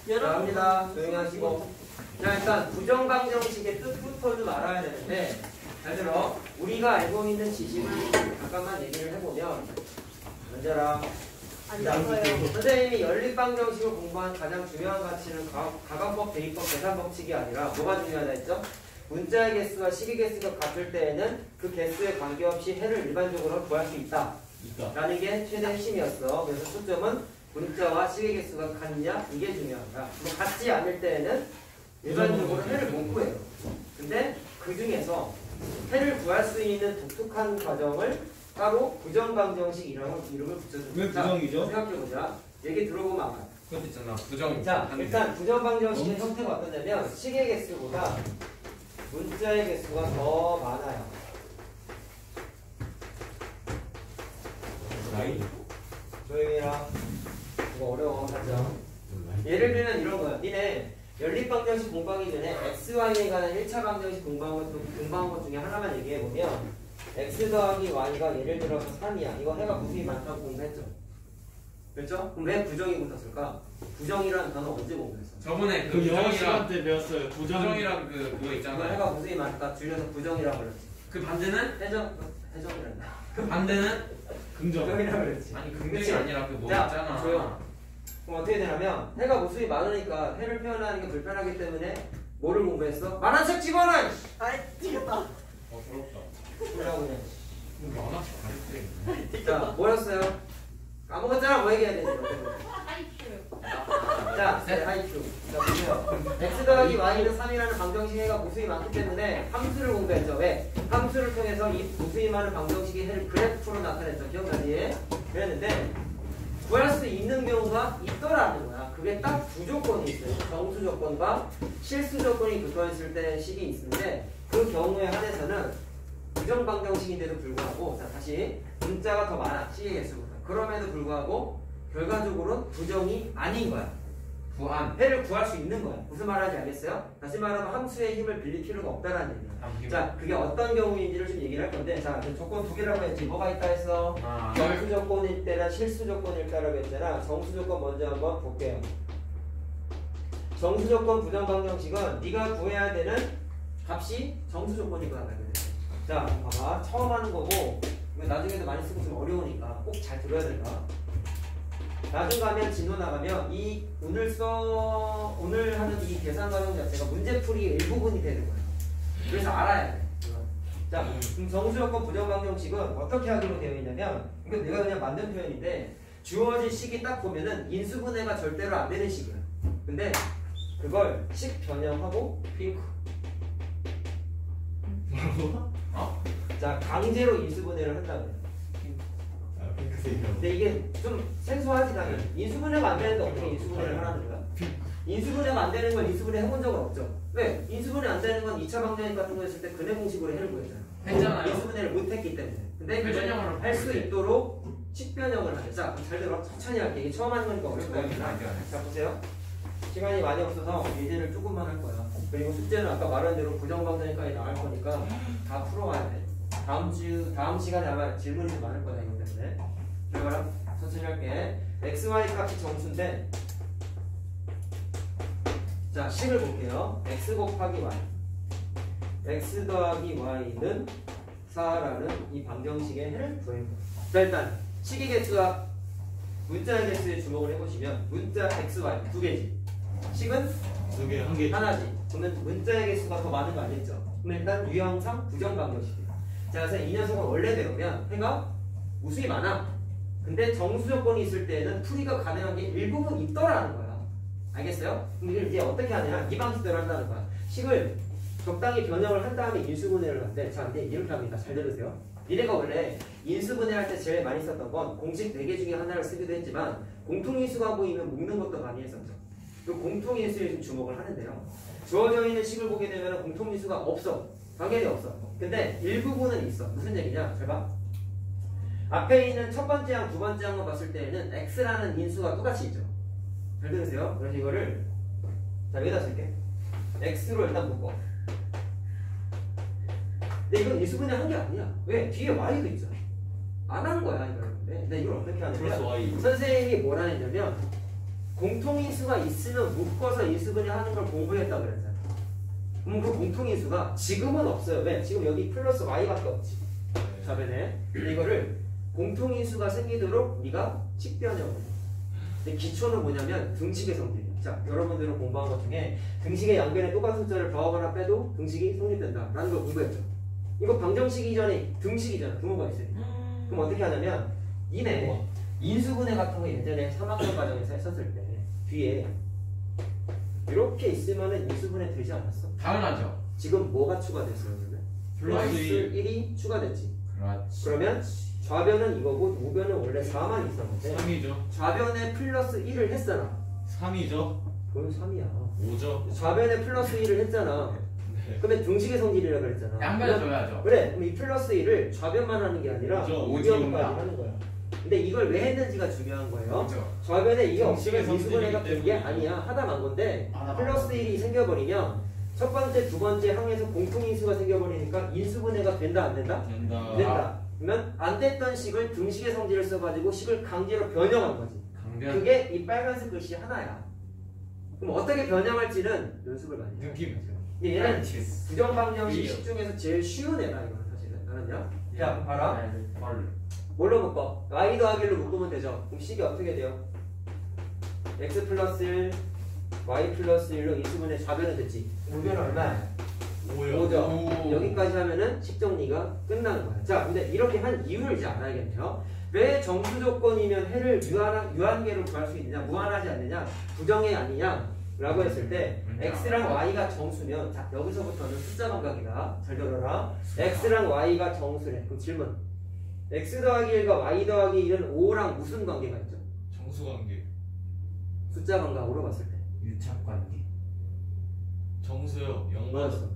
자, 합니다. 조용히 하시고. 자, 일단 부정방정식의 뜻부터 좀 알아야 되는데, 잘 들어. 우리가 알고 있는 지식을 잠깐만 얘기를 해보면, 먼저라. 선생님이 연립방정식을 공부한 가장 중요한 가치는 가관법, 대입법, 계산법칙이 아니라 뭐가 중요하다 했죠? 문자의 개수와 식의 개수가 같을 때에는 그 개수에 관계없이 해를 일반적으로 구할 수 있다. 라는 게 최대 핵심이었어. 그래서 초점은 문자와 식의 개수가 같냐? 이게 중요하다. 뭐 같지 않을 때에는 일반적으로 해를 못 구해요. 근데 그 중에서 해를 구할 수 있는 독특한 과정을 따로 부정방정식이라고 이름을 붙여줍니다. 왜 부정이죠? 생각해보자. 얘기 들어보면 알아. 그것도 있잖아. 부정. 자, 일단 부정방정식의 형태가 어떠냐면 식의 개수보다 문자의 개수가 더 많아요. 조용히 해라. 이거 어려워. 하죠. 예를 들면 이런 거야. 니네 연립방정식 공부하기 전에 XY에 관한 1차 방정식 공부한 것 중에 하나만 얘기해보면 x 더하기 y가 예를 들어서 3이야. 이거 해가 무수히 많다고 공부했죠. 그렇죠? 그럼 왜 부정이 붙었을까? 부정이라는 단어 언제 공부했어? 저번에 그 영어 시간 부정이랑 때 배웠어요. 부정이랑 그거 이거 있잖아요. 해가 무수히 많다. 줄여서 부정이라고 그랬지. 그 반대는 해정이란다. 그 반대는 긍정. 부정이라고 그랬지. 아니 긍정이 그치? 아니라 그 뭐 자, 있잖아. 조용. 그럼 어떻게 되냐면 해가 무수히 많으니까 해를 표현하는 게 불편하기 때문에 뭐를 공부했어? 만한 책 집어넣어! 아이 찍었다. 부럽다. 뭐라고 그냥. 만화책 가르쳐. 자, 뭐였어요? 까먹었잖아. 뭐 얘기해야 되지? 자, 하이큐. 자, 보세요. x 더하기 y는 3이라는 방정식의 해가 무수히 많기 때문에 함수를 공부했죠. 왜? 함수를 통해서 이 무수히 많은 방정식의 해를 그래프로 나타냈죠. 기억나지? 그랬는데 구할 수 있는 경우가 있더라는 거야. 그게 딱 두 조건이 있어요. 정수 조건과 실수 조건이 붙어있을 때 식이 있는데 그 경우에 한해서는 부정방정식인데도 불구하고 자 다시 문자가 더 많아. 식의 개수보다. 그럼에도 불구하고 결과적으로 부정이 아닌 거야. 해를 구할 수 있는 거야. 무슨 말하는지 알겠어요? 다시 말하면 함수의 힘을 빌릴 필요가 없다는 얘기야. 자, 그게 어떤 경우인지를 좀 얘기를 할 건데 자, 조건 두 개라고 했지. 뭐가 있다 했어? 정수 조건일 때나 실수 조건일 때라고 했잖아. 정수 조건 먼저 한번 볼게요. 정수 조건 부정방정식은 네가 구해야 되는 값이 정수 조건이구나. 자, 봐봐. 처음 하는 거고 이거 나중에도 많이 쓰고 좀 어려우니까 꼭 잘 들어야 된다. 나중 가면 진도 나가면 이 오늘 하는 이 계산 과정 자체가 문제풀이의 일부분이 되는 거예요. 그래서 알아야 돼. 자, 그럼 정수조건 부정방정식은 어떻게 하기로 되어 있냐면 이거 내가 그냥 만든 표현인데 주어진 식이 딱 보면은 인수분해가 절대로 안 되는 식이야. 근데 그걸 식 변형하고 핑크. 뭐라고? 자, 강제로 인수분해를 한다고요. 근데 이게 좀 생소하지 당연히. 인수분해가 안 되는데 어떻게 인수분해를 하라는 거야? 인수분해가 안 되는 걸 인수분해 해본 적은 없죠. 왜? 인수분해 안 되는 건 2차 방정식 같은 거 했을 때 근해 공식으로 해를 구했잖아요. 했잖아요. 인수분해를 못 했기 때문에. 근데 회전형으로 할 수 있도록 식변형을 하자. 자, 잘 들어. 천천히 할게. 이게 처음 하는 거니까 어려울 거야. 자, 보세요. 시간이 많이 없어서 예제를 조금만 할 거야. 그리고 숙제는 아까 말한 대로 부정방정식까지 나갈 거니까 다 풀어와야 돼. 다음 시간에 아마 질문이 좀 많을 거다 이거 때문에. 들어가라. 천천히 할게. XY 값이 정수인데 자, 식을 볼게요. x 곱하기 y x 더하기 y는 4라는 이 방정식의 해를 구해요. 자, 일단 식의 개수와 문자의 개수에 주목을 해보시면 문자 xy 두 개지. 식은 두 개, 한 개. 하나지. 그러면 문자의 개수가 더 많은 거 아니겠죠? 그럼 일단 유형상 부정방정식이에요. 자, 그래서 이 녀석은 원래대로면 해가 무수히 많아. 근데 정수 조건이 있을 때는 풀이가 가능한 게 일부분 있더라는 거야. 알겠어요? 그럼 이걸 이제 어떻게 하냐? 이 방식대로 한다는 거야. 식을 적당히 변형을 한 다음에 인수분해를 한대. 자, 근데 이렇게 합니다. 잘 들으세요. 니네가 원래 인수분해할 때 제일 많이 썼던 건 공식 4개 중에 하나를 쓰기도 했지만 공통인수가 보이면 묶는 것도 많이 했었죠. 그 공통인수에 좀 주목을 하는데요. 주어져 있는 식을 보게 되면 공통인수가 없어. 당연히 없어. 근데 일부분은 있어. 무슨 얘기냐? 잘 봐. 앞에 있는 첫 번째 항, 두 번째 항만 봤을 때에는 x라는 인수가 똑같이 있죠. 잘 들으세요. 그래서 이거를 자, 여기다 쓸게. x로 일단 묶어. 근데 이건 인수분해 한 게 아니야. 왜? 뒤에 y도 있잖아. 안 한 거야 이걸. 근데 이걸 어떻게 하냐면 플러스 y. 선생님이 뭐라 했냐면 공통인수가 있으면 묶어서 인수분해 하는 걸 공부했다 그랬잖아. 그럼 그 공통인수가 지금은 없어요. 왜? 지금 여기 플러스 y밖에 없지. 좌변에. 근데 이거를 공통인수가 생기도록 네가 식변형을. 근데 기초는 뭐냐면 등식의 성질이야. 자, 여러분들은 공부한 것 중에 등식의 양변에 똑같은 숫자를 더하거나 빼도 등식이 성립된다 라는 걸 공부했죠. 이거 방정식 이전에 등식이잖아. 부모가 있어요. 그럼 어떻게 하냐면 니네 인수분해 같은 거 예전에 3학년 과정에서 했었을 때 뒤에 이렇게 있으면은 인수분해 되지 않았어? 당연하죠. 지금 뭐가 추가됐어요? 그러면? 플러스 1이 추가됐지. 그렇지. 그러면 좌변은 이거고 우변은 원래 4만 있었는데 3이죠. 좌변에 플러스 1을 했잖아. 3이죠. 그건 3이야. 5죠. 좌변에 플러스 1을 했잖아. 네. 그러면 등식의 성질이라고 그랬잖아. 양변에 줘야죠. 그래. 그럼 이 플러스 1을 좌변만 하는 게 아니라 그죠. 우변까지 하는 거야. 근데 이걸 왜 했는지가 중요한 거예요. 그렇죠. 좌변에 이게 없으면 등식의 미수분해가 성질이기 된 게 때문에. 아니야. 하다 만 건데 하다 만 플러스 건데. 1이 생겨버리면 첫 번째, 두 번째 항에서 공통인수가 생겨버리니까 인수분해가 된다 안 된다? 된다. 된다. 그러면 안 됐던 식을 등식의 성질을 써가지고 식을 강제로 변형한 거지. 강변. 그게 이 빨간색 글씨 하나야. 그럼 어떻게 변형할지는 연습을 많이 해. 느낌. 얘는 치스. 부정방정식 식 중에서 제일 쉬운 애다 이거는 사실은. 알았냐? 자, 봐라. 뭘? 뭘로 묶어? y 더하기 1로 묶으면 되죠. 그럼 식이 어떻게 돼요? x 플러스 1, y 플러스 1로 인수분해 좌변은 됐지. 우변은 얼마야? 5죠. 여기까지 하면은 식 정리가 끝나는 거야. 자, 근데 이렇게 한 이유를 이제 알아야겠네요. 왜 정수 조건이면 해를 유한계로 구할 수 있느냐, 무한하지 않느냐, 부정해 아니냐 라고 했을 때 x랑 y가 정수면, 자, 여기서부터는 숫자 감각이다. 잘 들어라. x랑 y가 정수래. 그럼 질문. x 더하기 1과 y 더하기 1은 5랑 무슨 관계가 있죠? 정수관계. 숫자 감각으로 봤을 때. 유착관계. 정수요. 영만. 뭐였어?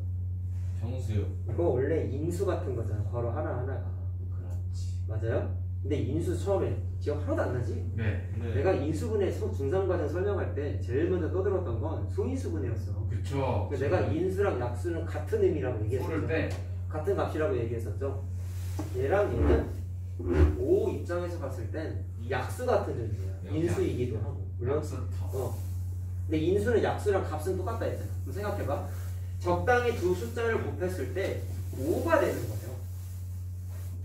정수요. 이거 원래 인수 같은 거잖아. 바로 하나하나가. 그렇지. 맞아요? 근데 인수 처음에 기억 하나도 안 나지? 네. 네. 내가 인수분해 중상과정 설명할 때 제일 먼저 떠들었던 건 수인수분해였어. 그쵸. 그래서 내가 인수랑 약수는 같은 의미라고 소를 얘기했었죠. 빼. 같은 값이라고 얘기했었죠. 얘랑 얘는 O 입장에서 봤을 땐 약수 같은 의미야. 인수이기도 하고. 물론 약수터. 근데 인수는 약수랑 값은 똑같다 했잖아. 그럼 생각해봐. 적당히 두 숫자를 곱했을 때 5가 되는 거예요.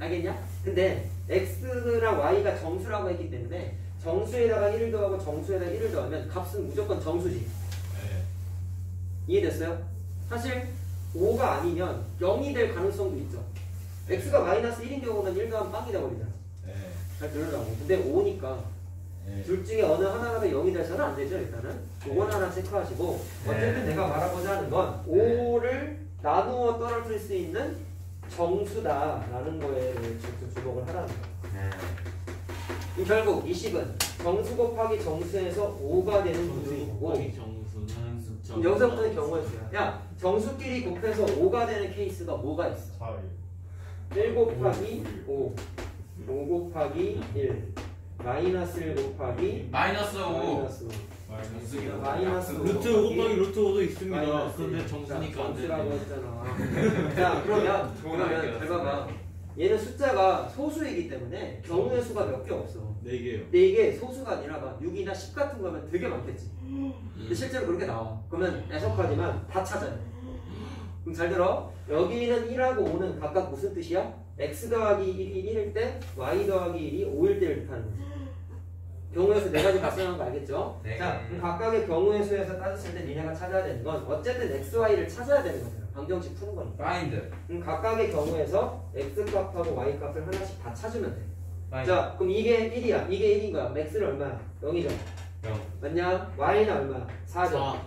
알겠냐? 근데 x랑 y가 정수라고 했기 때문에 정수에다가 1을 더하고 정수에다가 1을 더하면 값은 무조건 정수지. 네. 이해됐어요? 사실 5가 아니면 0이 될 가능성도 있죠. x가 마이너스 1인 경우는 1 더하면 빵이 돼버리잖아. 네. 잘 들으라고. 근데 5니까 네. 둘 중에 어느 하나라도 0이 돼서는 안 되죠. 일단은 그건 하나 체크하시고 어쨌든 내가 말하고자 하는 건 5를 나누어 떨어뜨릴 수 있는 정수다라는 거에 주목을 하라는 거예요. 네. 결국 이 식은 정수 곱하기 정수에서 5가 되는 구조인 거고 정수는 숫자. 여기서부터는 경우의 수야. 야, 정수끼리 곱해서 5가 되는 케이스가 뭐가 있어? 1 곱하기 5, 5 곱하기 1, 마이너스 1 곱하기 마이너스 5. 마이너스 5. 마이너스 5 루트 5 곱하기 루트 5도 있습니다. 마이너스 그런데 1. 정수니까 안 정수라고 되네. 했잖아. 자, 그러면 잘 봐봐. 얘는 숫자가 소수이기 때문에 경우의 수가 몇 개 없어. 4개요. 근데 이게 소수가 아니라 막 6이나 10 같은 거면 되게 많겠지. 근데 실제로 그렇게 나와. 그러면 애석하지만 다 찾아요. 그럼 잘 들어. 여기는 1하고 5는 각각 무슨 뜻이야? x 더하기 1이 1일 때 y 더하기 1이 5일 때를 뜻하는 거지. 경우의 수 4가지 발생한 거 알겠죠? 네. 자, 그럼 각각의 경우의 수에서 따졌을 때 니네가 찾아야 되는 건 어쨌든 x, y를 찾아야 되는 거잖아. 방정식 푸는 거니까. 파인드. 각각의 경우에서 x 값하고 y 값을 하나씩 다 찾으면 돼. 자, 그럼 이게 1이야. 이게 1인 거야. x는 얼마야? 0이죠. 0. 맞냐? y는 얼마야? 4죠. 4.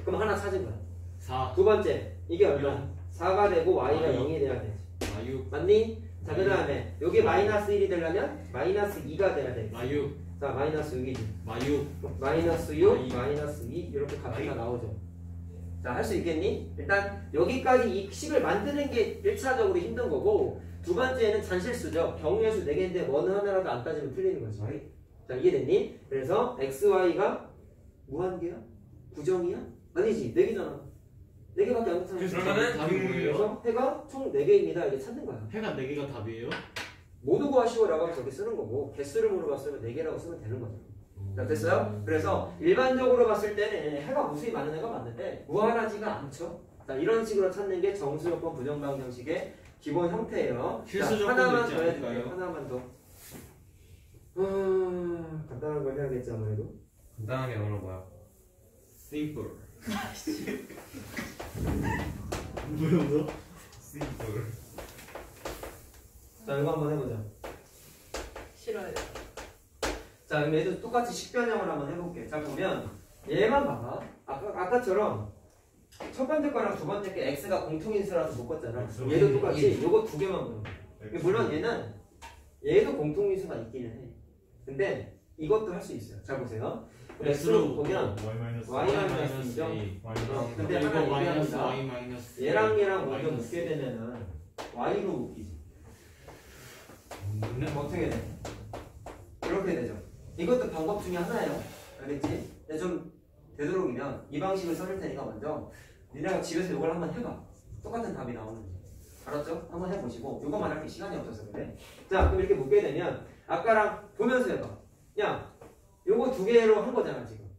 그럼 하나 찾은 거야. 4. 두 번째, 이게 얼마야? 4가 되고 y가 y. 0이 돼야 되지. 마육. 맞니? 자, 그 다음에 여기 마이너스 1이 되려면 마이너스 2가 돼야 돼. 마육. 자, 마이너스 6이지. 마육. 마이너스 6, y. 마이너스 2 이렇게 값이 다 y. 나오죠. 자, 할 수 있겠니? 일단 여기까지 이 식을 만드는 게 1차적으로 힘든 거고 두 번째는 잔실수죠. 경우의 수 4개인데 어느 하나라도 안 따지면 틀리는 거지. 자, 이해됐니? 그래서 x, y가 무한계야? 부정이야? 아니지, 4개잖아. 4개밖에 안 붙잖아. 그러면은 답이 뭐예요? 그래서 해가 총 4개입니다. 이게 찾는 거야. 해가 4개가 답이에요? 모두 구하시오라고 하면 저렇게 쓰는 거고 개수를 물어봤으면 4개라고 쓰면 되는 거죠. 자, 됐어요? 그래서 일반적으로 봤을 때는 해가 무수히 많은 애가 맞는데 무한하지가 않죠. 자, 이런 식으로 찾는 게 정수요건 부정방정식의 기본 형태예요. 실수 자, 조건도 하나만 있지 더 해줄게요. 않을까요? 하나만 더. 간단한 걸 해야겠지 아무래도. 간단하게 영어로 뭐야? simple. 뭐야? simple. 자, 이거 한번 해보자. 싫어요. 자, 그럼 얘도 똑같이 식변형을 한번 해볼게. 자, 보면 얘만 봐봐. 아까처럼 첫 번째 거랑 두 번째 게 x가 공통인수라서 묶었잖아. 얘도 똑같이 요거 두 개만 보는 거야. 물론 얘도 공통인수가 있기는 해. 근데 이것도 할 수 있어요. 잘 보세요. x로 보면 y-2죠. 근데 이거 하나 마이너스 얘기합니다. y 마이너스. 얘랑 먼저 묶게 되면은 y로 묶이지. 어떻게 돼? 이렇게 되죠. 이것도 방법 중에 하나예요. 알겠지? 근데 좀 되도록이면 이 방식을 써줄 테니까 먼저 니네가 집에서 이걸 한번 해봐. 똑같은 답이 나오는지. 알았죠? 한번 해보시고 이것만 할 게 시간이 없어서 그래. 자, 그럼 이렇게 묶게 되면 아까랑 보면서 해봐. 야, 요거 두 개로 한 거잖아 지금.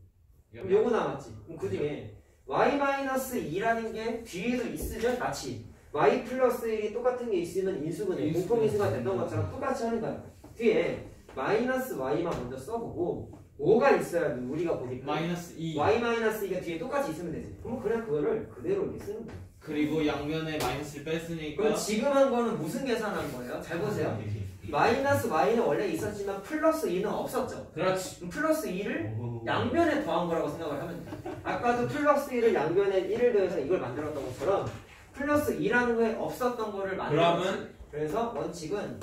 그럼 요거 남았지. 그럼 그 중에 y-2라는 게 뒤에도 있으면 같이 y 플러스 1이 똑같은 게 있으면 인수분해 공통인수가 됐던 것처럼 똑같이 하는 거야. 뒤에 마이너스 y만 먼저 써보고 뭐가 있어야 우리가 보니까 마이너스 2. y 마이너스 2가 뒤에 똑같이 있으면 되지. 그러면 그냥 그거를 그대로 이렇게 쓰는 거야. 그리고 양면에 마이너스를 뺐으니까. 그럼 지금 한 거는 무슨 계산한 거예요? 잘 보세요. 마이너스 y는 원래 있었지만 플러스 2는 없었죠. 그렇지. 그럼 플러스 2를 양변에 더한 거라고 생각을 하면 돼. 아까도 플러스 1을 양변에 1을 더해서 이걸 만들었던 것처럼 플러스 2라는 거에 없었던 거를 만들었지. 그러면 그래서 원칙은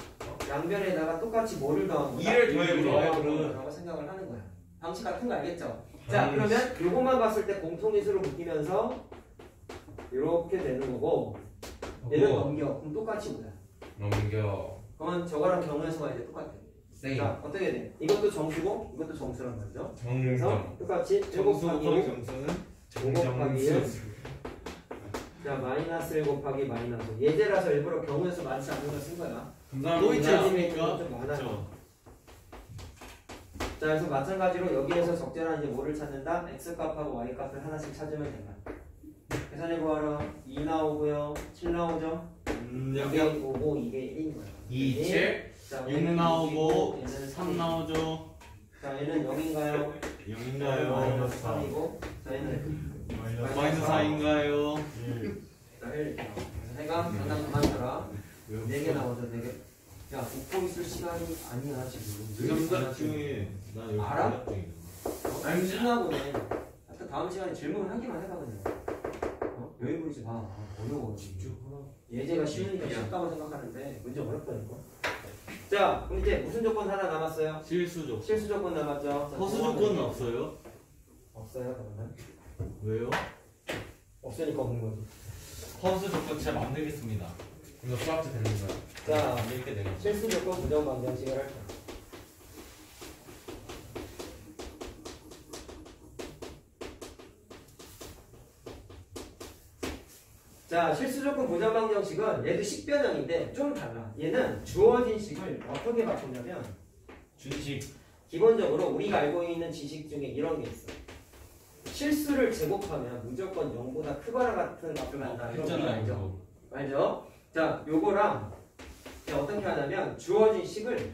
양변에다가 똑같이 뭐를 더한 거다? 2를 더해보자. 거라고 생각을 하는 거야. 방식 같은 거 알겠죠? 자, 그러면 요것만 봤을 때 공통인수로 묶이면서 이렇게 되는 거고 얘를 넘겨. 그럼 똑같이 보자. 넘겨. 그러면 저거랑 경우에서가 이제 똑같아. 세임. 자, 어떻게 돼? 이것도 정수고 이것도 정수란 말이죠. 그래서 정정. 똑같이 1 정수 곱하기 곱하기 5 정수는 5 곱하기 1 정정수. 자, 마이너스 1 곱하기 마이너스 예제라서 일부러 경우에서 많지 않은 걸 쓴 거야. 또 있지 않습니까? 좀 많아요. 그렇죠. 자, 그래서 마찬가지로 여기에서 적절한 이제 뭐를 찾는다? x 값하고 y 값을 하나씩 찾으면 된다. 계산해 보아라. 2 나오고요. 7 나오죠? 여기 여기 5고 이게 1인 거야. 2, 7. 자, 6 얘는 나오고 6이고, 얘는 3 나오죠. 자, 얘는 0인가요? 0인가요? 마이너스 3이고 자, 얘는 마이너스 4인가요? 자, 1 해가 장난 그만 쳐라. 4개 나오죠, 4개. 야, 웃고 있을 시간이 아니야 지금. 정답 중에 나 여기 알아? 정답 중이다. 아니 신나보네. 하여튼 다음 시간에 질문 하기만 해봐 그냥. 어? 여기 부리지 마. 어려워. 예제가 쉬우니까 쉽다고 생각하는데 문제 어렵다니까. 자, 그럼 이제 무슨 조건 하나 남았어요? 실수 조건. 실수 조건 남았죠. 자, 허수 조건은 없어요? 없어요, 그러면. 왜요? 없으니까 없는 거지. 허수 조건 제가 만들겠습니다. 이거 수학자 되는 거야. 자, 이렇게 되는 거. 실수 조건 부정 방정식을 할게요. 자, 실수 조건 부정 방정식은 얘도 식변형인데 좀 달라. 얘는 주어진 식을 어떻게 바꾸냐면 준식. 기본적으로 우리가 알고 있는 지식 중에 이런 게 있어. 실수를 제곱하면 무조건 0보다 크거나 같은 값을 만다. 이런 거 했잖아요. 알죠? 알죠? 자, 요거랑 이제 어떻게 하냐면 주어진 식을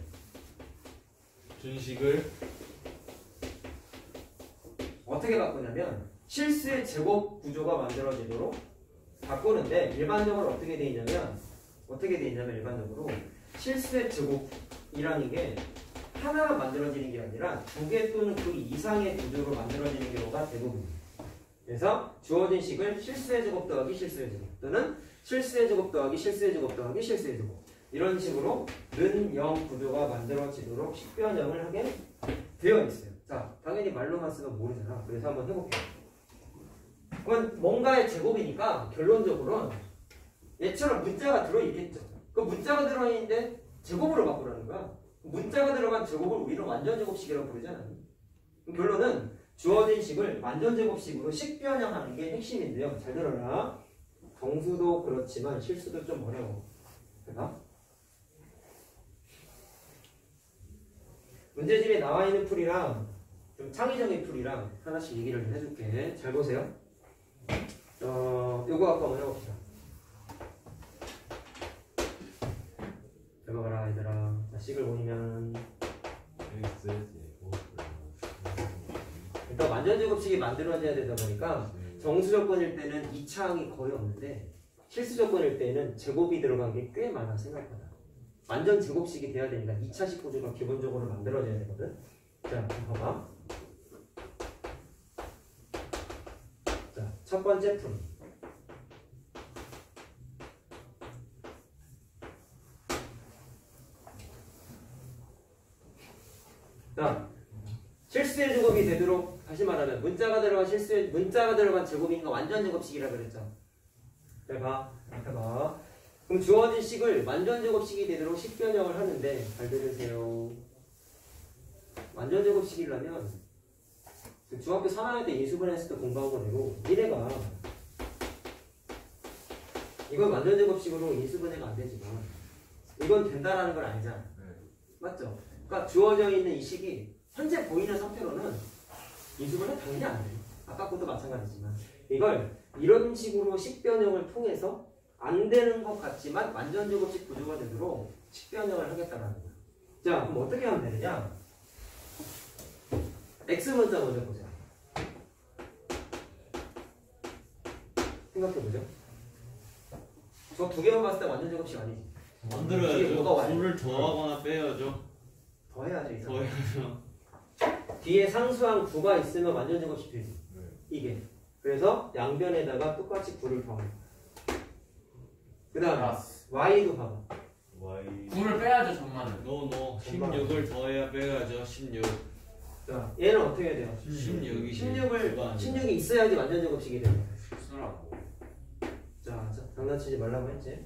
준식을 어떻게 바꾸냐면 실수의 제곱 구조가 만들어지도록 바꾸는데 일반적으로 어떻게 돼 있냐면 일반적으로 실수의 제곱이라는 게 하나만 만들어지는 게 아니라 두 개 또는 그 이상의 구조로 만들어지는 경우가 대부분이에요. 그래서 주어진 식을 실수의 제곱 더하기 실수의 제곱 또는 실수의 제곱 더하기 실수의 제곱 더하기 실수의 제곱 이런 식으로 는 0 구조가 만들어지도록 식변형을 하게 되어 있어요. 자, 당연히 말로만 쓰면 모르잖아. 그래서 한번 해볼게요. 그건 뭔가의 제곱이니까 결론적으로는 얘처럼 문자가 들어있겠죠. 그 문자가 들어있는데 제곱으로 바꾸라는 거야. 문자가 들어간 제곱을 우리는 완전제곱식이라고 부르잖아. 결론은 주어진 식을 완전제곱식으로 식변형하는 게 핵심인데요. 잘 들어라. 정수도 그렇지만 실수도 좀 어려워. 그래서 문제집에 나와 있는 풀이랑 좀 창의적인 풀이랑 하나씩 얘기를 좀 해줄게. 잘 보세요. 요거 아까 한번 해봅시다. 잘 봐봐라 얘들아. 자, 식을 보면 일단 완전제곱식이 만들어져야 되다 보니까 정수 조건일 때는 2차항이 거의 없는데 실수 조건일 때는 제곱이 들어간 게 꽤 많아 생각보다. 완전 제곱식이 돼야 되니까 2차식 구조가 기본적으로 만들어져야 되거든. 자, 봐봐. 자, 첫 번째 풀. 자, 실수의 제곱이 되도록 다시 말하면 문자가 들어간 제곱이니까 완전 제곱식이라 그랬죠. 잘 봐. 앞에 봐. 그럼 주어진 식을 완전 제곱식이 되도록 식 변형을 하는데 잘 들으세요. 완전 제곱식이라면 중학교 3학년 때 인수분 했을 때 공부한 거대로 미래가 이건 완전 제곱식으로 인수분해가 안 되지만 이건 된다라는 걸 알잖아. 맞죠? 그러니까 주어져 있는 이 식이 현재 보이는 상태로는 인수분해 당연히 안 돼. 아까 것도 마찬가지지만 이걸 이런 식으로 식 변형을 통해서 안 되는 것 같지만 완전 제곱식 구조가 되도록 식 변형을 하겠다라는 거야. 자, 그럼 어떻게 하면 되느냐? X 문자 먼저 보자. 생각해보죠. 저 두 개만 봤을 때 완전 제곱식 아니지? 뒤에 뭐가 와요? 만들어야죠. 수를 더하거나 빼야죠. 더 해야죠. 이 사람. 더해야죠. 뒤에 상수항 9가 있으면 완전 제곱식 되지. 이게. 그래서 양변에다가 똑같이 9를 더하는. 그 다음에 y도 봐봐. Y 9를 빼야죠 정말은. 노 16을 더해야 빼야죠. 16. 자, 얘는 어떻게 해야 돼요? 16이 16이 있어야지 완전 제곱식이 돼요. 수라고. 자, 장난치지 말라고 했지.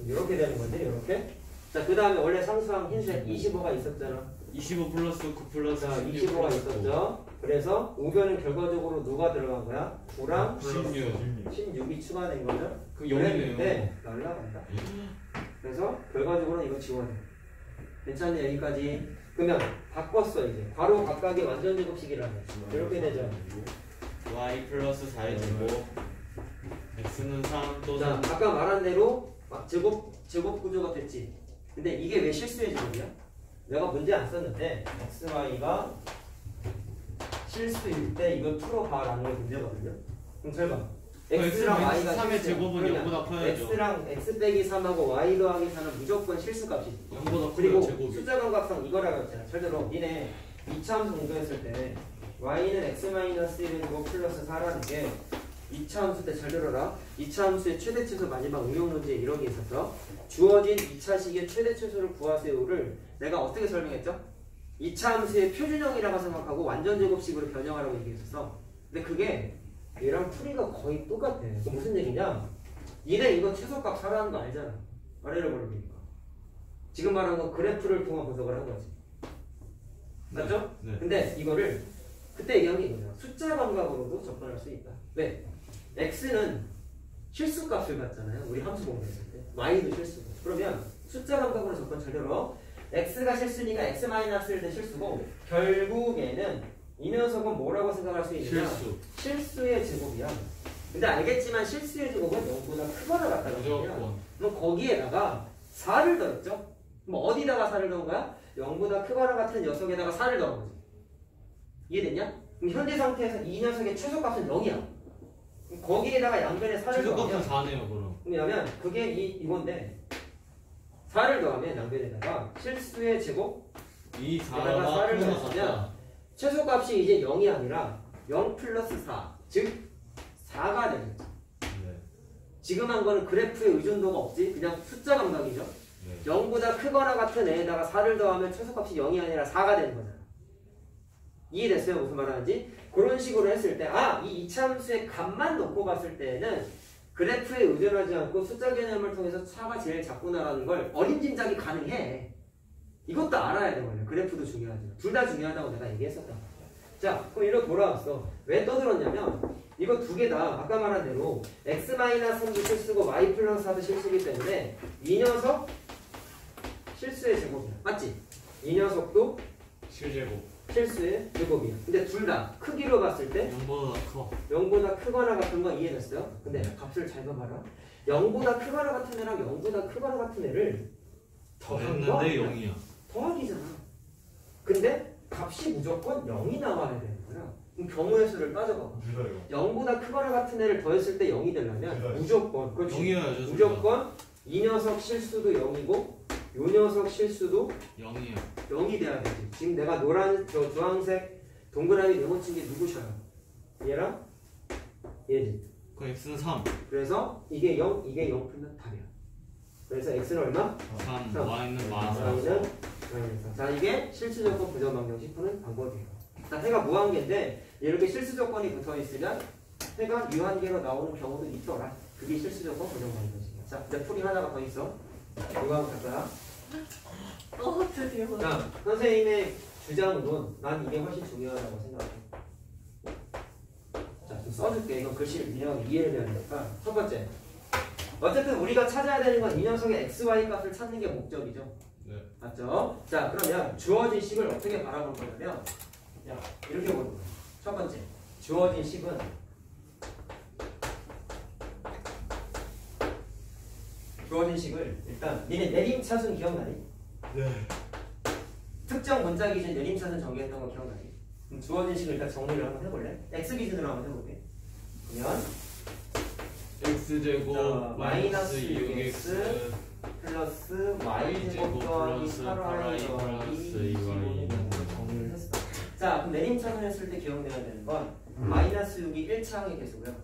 이렇게 되는 건데, 이렇게. 자, 그 다음에 원래 상수항 흰색 25가 있었잖아. 25 플러스 9 플러스 자, 16 25가 플러스 있었죠. 그래서 우변은 결과적으로 누가 들어간 거야? 9랑 16. 16이 추가된 거죠. 그 0이네요. 네, 날라간다. 그래서 결과적으로는 이거 지워야 돼. 괜찮네, 여기까지. 그러면 바꿨어, 이제. 바로 각각의 완전 제곱식이라면. 이렇게 되죠. Y 플러스 4의 제곱. X는 3 또 자, 3. 아까 말한 대로 제곱 구조가 됐지. 근데 이게 왜 실수의 제곱이야? 내가 문제 안 썼는데 XY가 실수일 때 이걸 풀어봐라는 게 문제거든요. 그럼 잘 봐. X랑 Y가 3의 제곱은 그러면 0보다 커야죠. X랑 X 빼기 3하고 Y 더하기 4는 무조건 실수값이지. 0보다 그리고 커요 제곱이. 숫자 감각상 이거라고 했잖아. 절대로 니네 2차 함수 공부했을 때 Y는 X-1이고 플러스 4라는 게 2차 함수 때 잘 들어라. 2차 함수의 최대 최소 마지막 응용 문제에 이런 게 있었어. 주어진 2차식의 최대 최소를 구하세요를 내가 어떻게 설명했죠? 2차 함수의 표준형이라고 생각하고 완전 제곱식으로 변형하라고 얘기했었어. 근데 그게 얘랑 풀이가 거의 똑같아. 그 무슨 얘기냐? 얘네 이거 최소값 사라는 거 알잖아. 아래를 벌리니까. 지금 말한 건 그래프를 통한 분석을 한 거지. 맞죠? 네. 근데 이거를 그때 얘기한 게 이거잖아. 숫자 감각으로도 접근할 수 있다. 왜? X는 실수값을 갖잖아요. 우리 함수 공부했을 때. Y도 실수고. 그러면 숫자 감각으로 접근 잘 들어. X가 실수니까 X-를 때 실수고 결국에는 이 녀석은 뭐라고 생각할 수 있느냐? 실수의 제곱이야. 근데 알겠지만 실수의 제곱은 0보다 크거나 같다는 거야. 무조건. 그럼 거기에다가 4를 더했죠? 그럼 어디다가 4를 더한 거야? 0보다 크거나 같은 녀석에다가 4를 더한 거지. 이해됐냐? 그럼 현재 상태에서 이 녀석의 최소값은 0이야. 그럼 거기에다가 양변에 4를 더하면 최소값은 4네요 그럼. 왜냐면 그게 이건데 4를 더하면 양변에다가 실수의 제곱 이 에다가 4를 4가 더하면 최소값이 이제 0이 아니라 0 플러스 4, 즉 4가 되겠죠. 네. 지금 한 거는 그래프의 의존도가 없지. 그냥 숫자 감각이죠. 네. 0보다 크거나 같은 애에다가 4를 더하면 최소값이 0이 아니라 4가 되는 거잖아. 이해됐어요? 무슨 말하는지? 그런 식으로 했을 때 이 이차함수의 값만 놓고 봤을 때는 그래프에 의존하지 않고 숫자 개념을 통해서 4가 제일 작구나라는 걸 어림짐작이 가능해. 이것도 알아야 돼. 원래 그래프도 중요하지만 둘 다 중요하다고 내가 얘기했었단 말이야. 자, 그럼 이리로 돌아왔어. 왜 떠들었냐면 이거 두 개 다 아까 말한 대로 X-3도 실수고 Y 플러스 4도 실수이기 때문에 이 녀석 실수의 제곱이야. 맞지? 이 녀석도 실제곱. 실수의 제곱이야. 근데 둘 다 크기로 봤을 때 0보다 커. 0보다 크거나 같은 건 이해됐어요? 근데 값을 잘 봐봐라. 0보다 크거나 같은 애랑 0보다 크거나 같은 애를 더한 거 했는데 아니야? 0이야. 더하기잖아. 근데 값이 무조건 0이 나와야 되는 거야. 그럼 경우의 수를 따져봐. 둘다요. 0보다 크거나 같은 애를 더했을 때 0이 되려면 그래요. 무조건 그렇지. 0이어야죠. 무조건 이 녀석 실수도 0이고 요 녀석 실수도 0이야. 0이 돼야 되지. 지금 내가 노란 저 주황색 동그라미 네모친 게 누구셔요? 얘랑 얘지. 그 x는 3. 그래서 이게 0, 이게 0 풀면 답이야. 그래서 x는 얼마? 3. 삼. y는 마이너스. y는 마이너스. 자, 이게 실수 조건 부정 방정식 푸는 방법이에요. 자, 해가 무한계인데 이렇게 실수 조건이 붙어 있으면 해가 유한계로 나오는 경우도 있더라. 그게 실수 조건 부정 방정식이야. 자, 이제 풀이 하나가 더 있어. 이거 한번 갈까요? 드디어. 자, 선생님의 주장으론 난 이게 훨씬 중요하다고 생각해. 자, 좀 써줄게. 이건 글씨를 민영하게 이해를 해야 되니까. 첫 번째. 어쨌든 우리가 찾아야 되는 건 이 녀석의 xy 값을 찾는 게 목적이죠. 네. 맞죠? 자, 그러면 주어진 식을 어떻게 바라볼 거냐면, 야, 이렇게 보는 거야. 첫 번째. 주어진 식은 주어진 식을 일단 니네 내림차순 기억나니? 네. 특정 문자 기준 내림차순 정의했던 거 기억나니? 그럼 주어진 식을 일단 정리를 한번 해볼래? x 기준으로 한번 해볼게. 그러면 x제곱 자, 마이너스 6x 플러스 y제곱 더하기 플러스 8y 8y 더하기 플러스 2y 25는 정리를 했어. 자, 그럼 내림차순 했을 때 기억내야 되는 건 마이너스 6이 1차항의 개수고요.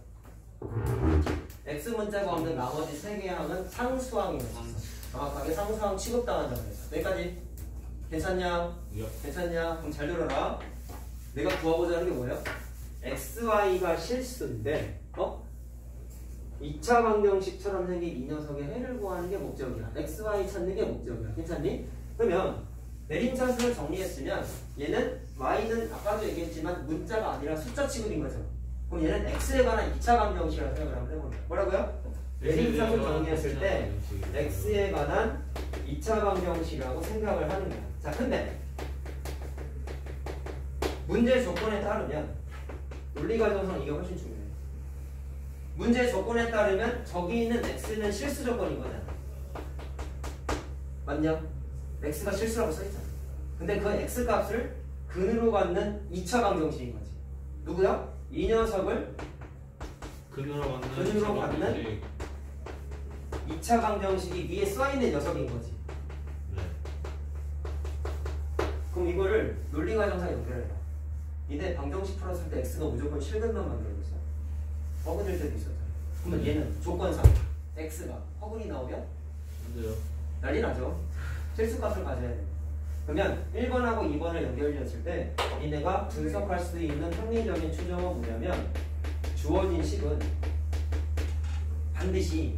x 문자가 없는 나머지 3개의 항은 상수항이에요. 정확하게 상수항 취급당한다고 했어. 여기까지 괜찮냐? 괜찮냐? 그럼 잘 들어라. 내가 구하고자 하는 게 뭐예요? xy가 실수인데 2차 방정식처럼 생긴 이 녀석의 해를 구하는 게 목적이야. xy 찾는 게 목적이야. 괜찮니? 그러면 내림차순을 정리했으면 얘는 y는 아까도 얘기했지만 문자가 아니라 숫자 취급인 거죠. 그럼 얘는 x에 관한 2차 방정식이라고 생각을 한번 해볼게요. 뭐라고요? 내림차순 정리했을 때 x에 관한 2차 방정식이라고 생각을 하는 거야. 자, 근데 문제 조건에 따르면 논리과정상 이게 훨씬 중요해. 문제 조건에 따르면 저기 있는 x는 실수 조건이거든. 맞냐? x가 실수라고 써있잖아. 근데 그 x 값을 근으로 갖는 2차 방정식인 거지. 누구야? 이 녀석을 근으로 받는 근으로 받는 2차 방정식이 위에 써있는 녀석인 거지. 네. 그럼 이거를 논리과정상 연결해라. 니네 방정식 풀었을 때 x가 무조건 실근만 만들어줬어. 허근일 때도 있었잖아. 그러면 얘는 조건상 x가 허근이 나오면 근데요. 난리 나죠. 실수값을 가져야 돼. 그러면 1번하고 2번을 연결지었을 때 니네가 분석할 수 있는 합리적인 추정은 뭐냐면 주어진 식은 반드시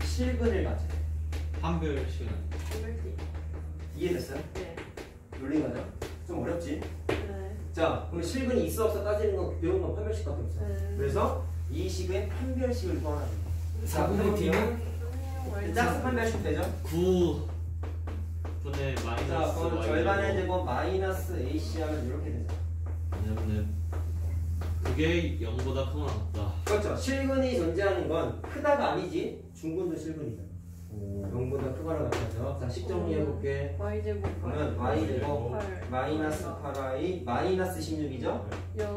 실근을 가져야 돼. 한별 시간. 이해됐어요? 네. 논리가죠? 좀 어렵지? 네. 자, 그럼 실근이 있어 없어 따지는 거 배운 건 판별식밖에 없어. 그래서 이 식의 판별식을 구하는 거야. 자, 그럼 뒤는 짝수 판별식 되죠? 9분의 자, 마이너스 그럼 절반의 제곱 마이너스 AC 하면 이렇게 되죠. 왜냐면 그게 0보다 크거나 같다. 그렇죠. 실근이 존재하는 건 크다가 아니지. 중근도 실근이잖아. 0보다 크거나 같아서. 자, 식 정리해볼게. y제곱 그러면 y제곱 마이너스 8y 마이너스 16이죠?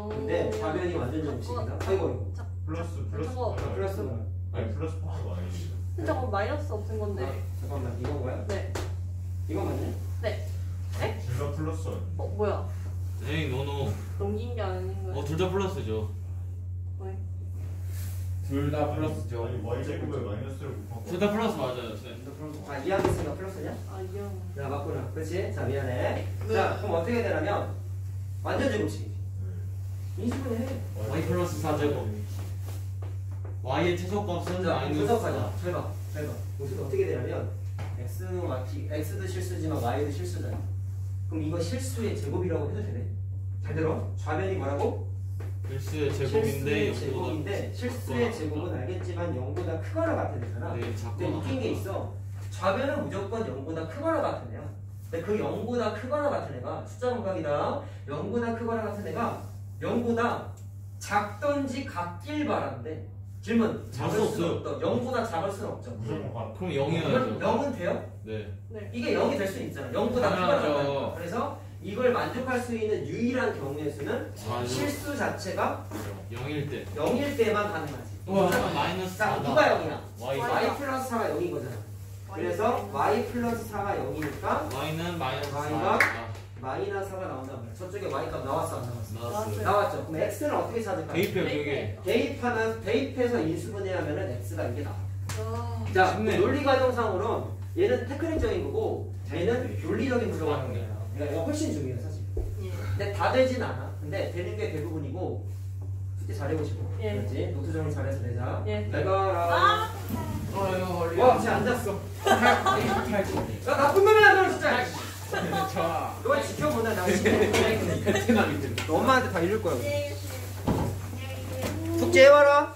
근데 좌변이 완전 정식이다. 아이고, 플러스 저거. 플러스. 아니 플러스 파워가 아니지. 저거 마이너스 없는 건데. 아, 잠깐만, 이건 뭐야? 네. 이거 맞네? 둘 다 플러스. 뭐야? 에이 노노. 넘긴 게 아닌 거야. 둘 다 플러스죠. 둘 다 플러스죠. 아니 y 제곱에 마이너스를 곱한 거. 둘 다 플러스 맞아요. 아, 이해하겠습니다. 플러스냐? 아, 이형. 야, 맞구나. 그렇지? 자, 미안해. 네. 자, 그럼 어떻게 되냐면 완전 제곱식이지. 인수분해 해. y 플러스 4제곱. y의 최소값은 자, 마이너스 분석하자. 잘 봐. 무슨 어떻게 되냐면 x도 실수지만 y도 실수잖아. 그럼 이거 실수의 제곱이라고 해도 되네. 잘 들어. 좌변이 뭐라고? 실수의 제곱인데 실수의 제곱인데 실수의 제곱은 알겠지만 0보다 크거나 같은 애잖아. 네, 근데 작거나 웃긴 게 있어. 좌변은 무조건 0보다 크거나 같은 애야. 근데 그 0보다 크거나 같은 애가 숫자 감각이다 0보다 크거나 같은 애가 0보다 작던지 같길 바란데 질문 작을 작을 수 수는 없어요. 없죠 0보다 작을 수는 없죠 무조건 가. 그럼 0이어야죠. 0은 돼요? 네. 네. 이게 0이 될 수 있잖아 0보다 당연하죠. 크거나 그래서 이걸 만족할 수 있는 유일한 경우의 수는 사죠. 실수 자체가 0일 때. 0일 때만 가능하지 우와. 마이너스 자 4다. 누가 0이야? Y. y 플러스 4가 0인 거잖아 그래서 y 플러스 4가 0이니까 Y는 마이너스 Y가 4가 마이너스 4가 나온단 말이야 저쪽에 y 값 나왔어 안 나왔어? 나왔어요. 나왔죠 그럼 x는 어떻게 찾을까? 대입해요 그게. 대입해서 인수분해하면은 x가 이게 나와 아, 자 쉽네. 논리 과정상으로는 얘는 테크닉적인 거고 얘는 논리적인 구조가 하는 거야 그러니까 이거 훨씬 중요해 사실 예. 근데 다 되진 않아 근데 되는 게 대부분이고 숙제 잘해보시고 예. 그렇지 노트 정리 잘해서 내자 예. 내가 이거 와, 쟤 앉았어. 야, 나쁜 놈이야, 너 진짜. 너 지켜보나, 나 지켜보나. 너 엄마한테 다 이럴 거야. 숙제 해봐라.